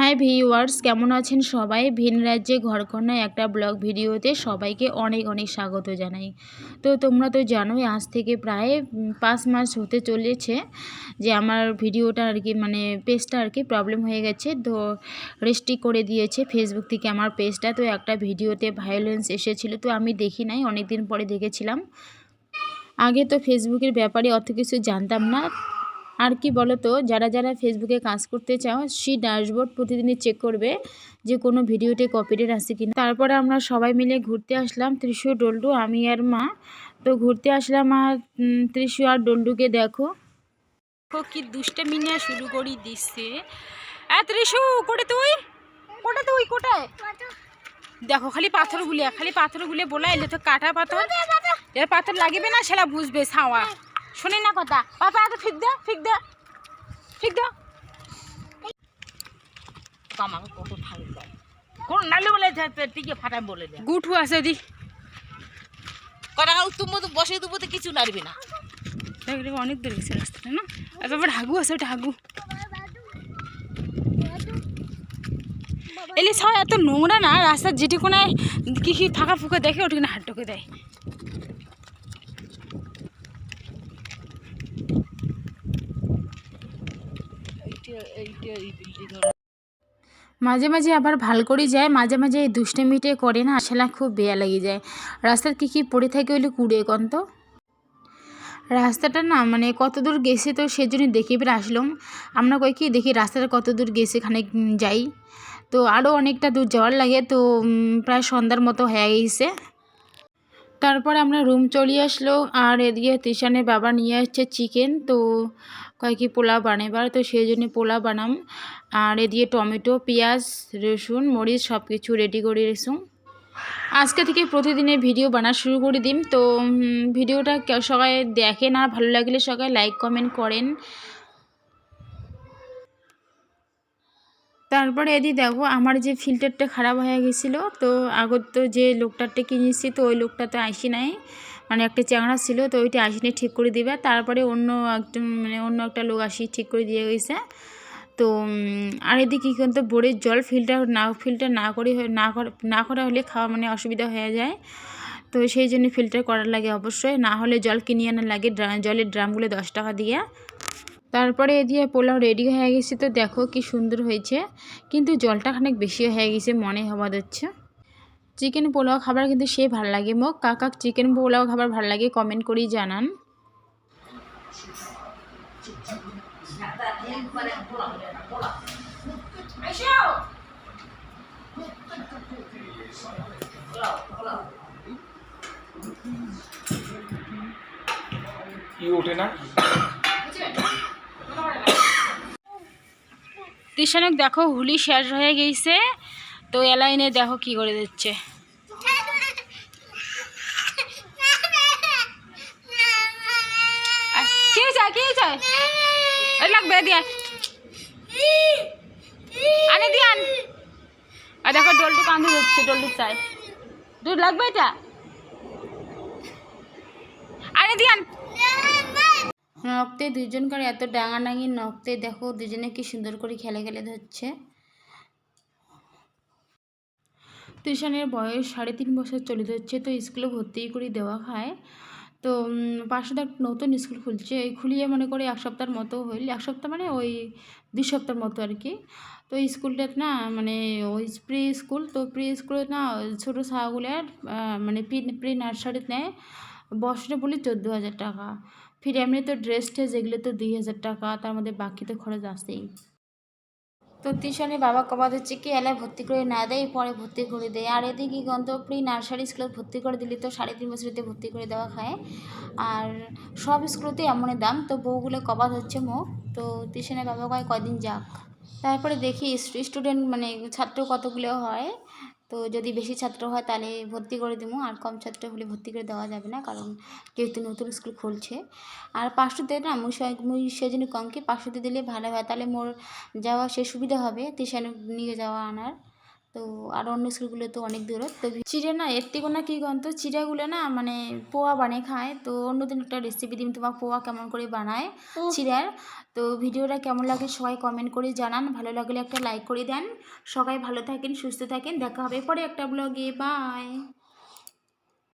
Hi viewers, কেমন আছেন সবাই? ভিন রাজ্যে ঘরকন্নায় একটা ব্লগ ভিডিওতে সবাইকে অনেক অনেক স্বাগত জানাই। তো তোমরা তো জানোই আজ থেকে প্রায় 5 মাস হতে চলেছে যে আমার ভিডিওটা আর কি পেজটা আর কি প্রবলেম হয়ে গেছে। তো রেস্ট্রিক্ট করে দিয়েছে ফেসবুক থেকে আমার পেজটা। তো একটা ভিডিওতে ভায়োলেন্স এসেছিলো, তো আমি দেখি নাই, অনেক দিন পরে দেখেছিলাম। আগে তো ফেসবুকের ব্যাপারে অত কিছু জানতাম না। আর কি বলো তো, যারা যারা ফেসবুকে কাজ করতে চাও সেই ড্যাশবোর্ড প্রতিদিনই চেক করবে যে কোনো ভিডিওতে কপিরাইট আছে কিনা। তারপরে আমরা সবাই মিলে ঘুরতে আসলাম, ত্রিশু, ডল্ডু, আমি আর মা। তো ঘুরতে আসলাম আর ত্রিশু আর ডল্ডুকে দেখো কি দুষ্টামি নিয়ে শুরু করে দিচ্ছে। ত্রিশু, কোটে তুই কোটায় দেখো, খালি পাথরগুলো বলা এলে তো কাটা পাথর, এর পাথর লাগবে না, সেটা বুঝবে ছাওয়া শুনি না কথা। পাপা এত ফিক দে আমাকে কত ভালো লাগে কোন নালে বলে টিকে ফাটা বলে দে গুঠু আছে দি কটা তুমি তো বসে দেবো তো কিছু নাড়বে না। অনেক দূর গেছে রাস্তাটা না, আর বাবা ঢাকু আছে, ঢাকু এলে সব এত নোংরা না, রাস্তার যেটি কোনায় কি ফাঁকা ফুঁকা দেখে ওটিখানে হাত ঢোকে দেয়। মাঝে মাঝে আবার ভাল করে যায়, মাঝে মাঝে এই দুষ্টমিটে করে না, আসলে খুব বেয়া লেগে যায়। রাস্তার কি পড়ে থাকে হইলে কুড়ে কন্ত রাস্তাটা না কত দূর গেছে, তো সেজন্য দেখি এবার আসলাম। আমরা কই কি দেখি রাস্তাটা কত দূর গেছে, খানিক যাই। তো আরও অনেকটা দূর যাওয়ার লাগে, তো প্রায় সন্ধ্যার মতো হয়ে গেছে। তারপর আমরা রুম চলে আসলো, আর এদিকে তিশানের বাবা নিয়ে আসছে চিকেন। তো কয় কি পোলাও বানাবার, তো সেই জন্য পোলাও বানাম। আর এদিকে টমেটো, পেঁয়াজ, রসুন, মরিচ সব কিছু রেডি করে রেখেছুম। আজকে থেকে প্রতিদিনের ভিডিও বানা শুরু করে দিম। তো ভিডিওটা সবাই দেখেন, আর ভালো লাগলে সবাই লাইক কমেন্ট করেন। তারপরে এদিকে দেখো আমার যে ফিল্টারটা খারাপ হয়ে গেছিলো, তো আগত তো যে লোকটারটা কিনেছি, তো ওই লোকটা তো আসি নাই, একটা চ্যাংড়া ছিল, তো ওইটা আসিনি ঠিক করে দিবে। তারপরে অন্য একটা লোক আসি ঠিক করে দিয়ে গেছে। তো আর এদিকে কী করতে, বোরের জল ফিল্টার না করা হলে খাওয়া অসুবিধা হয়ে যায়। তো সেই জন্য ফিল্টার করার লাগে অবশ্যই, না হলে জল কিনে আনার লাগে জলের ড্রামগুলো 10 টাকা দিয়ে। তারপরে এদিকে পোলাও রেডি হয়ে গেছে, তো দেখো কি সুন্দর হয়েছে, কিন্তু জলটা খানিক বেশি হয়ে গেছে মনে হওয়া যাচ্ছে। চিকেন পোলাও খাবার কিন্তু সে ভালো লাগে। মোক কাকাক চিকেন পোলাও খাবার ভালো লাগে, কমেন্ট করেই জানান। ওঠে না তিশানক দেখো হুলি শেষ হয়ে গেছে, তো এলাইনে দেখো কি করে দিচ্ছে। লাগবে দিয়ান আনে দিয়ান, আর দেখো ডলটু কাঁদে দিচ্ছে, ডলটু চাই দুধ লাগবে, এটা আনে দিয়ান। নখতে দুজনকার এত ডাঙাডাঙি নখতে দেখো দুজনে কি সুন্দর করে খেলে ধরছে। তিশানের বয়স 3.5 বছর চলে যাচ্ছে, তো স্কুলে ভর্তি করে দেওয়া খায়। তো পাশে নতুন স্কুল খুলছে, এই খুলিয়ে মনে করে 1 সপ্তাহের মতো হইল, 1 সপ্তাহ ওই 2 সপ্তাহের মতো আর কি। তো স্কুলটা না ওই প্রি স্কুল, তো প্রি স্কুলে না ছোটো ছাগুলার প্রি নার্সারিতে নেয় বছরে বলি 14,000 টাকা। ফির এমনি তো ড্রেস টেস এগুলো তো 2,000 টাকা, তার মধ্যে বাকি তো খরচ আসেই। তো তিশানের বাবা কবাদ হচ্ছে কি এলাকায় ভর্তি করে না দেয়, পরে ভর্তি করে দেয়। আর এদিকে গন্ত প্রি নার্সারি স্কুলে ভর্তি করে দিলে তো 3.5 বছরেতে ভর্তি করে দেওয়া খায়। আর সব স্কুলেতেই এমনই দাম, তো বউগুলো কবাদ হচ্ছে মুখ। তো তিশানের বাবা কয়দিন যাক, তারপরে দেখি স্টুডেন্ট ছাত্র কতগুলো হয়। তো যদি বেশি ছাত্র হয় তাহলে ভর্তি করে দেবো, আর কম ছাত্র হলে ভর্তি করে দেওয়া যাবে না, কারণ যেহেতু নতুন স্কুল খুলছে। আর 500 না মুই সেজন্য কম কি 500 দিলে ভালো হয়, তাহলে মোর যাওয়া সে সুবিধা হবে তিশান নিয়ে যাওয়া আনার। তো আর অন্য স্কুলগুলো তো অনেক দূরত। তো চিড়ে না এর থেকে না কী কন তো চিড়াগুলো না মানে পোয়া বানিয়ে খায়। তো অন্যদিন একটা রেসিপি দিন তোমার পোয়া কেমন করে বানায় চিড়ার। তো ভিডিওটা কেমন লাগে সবাই কমেন্ট করে জানান, ভালো লাগলে একটা লাইক করে দেন। সবাই ভালো থাকেন, সুস্থ থাকেন, দেখা হবে পরে একটা ব্লগে। বাই।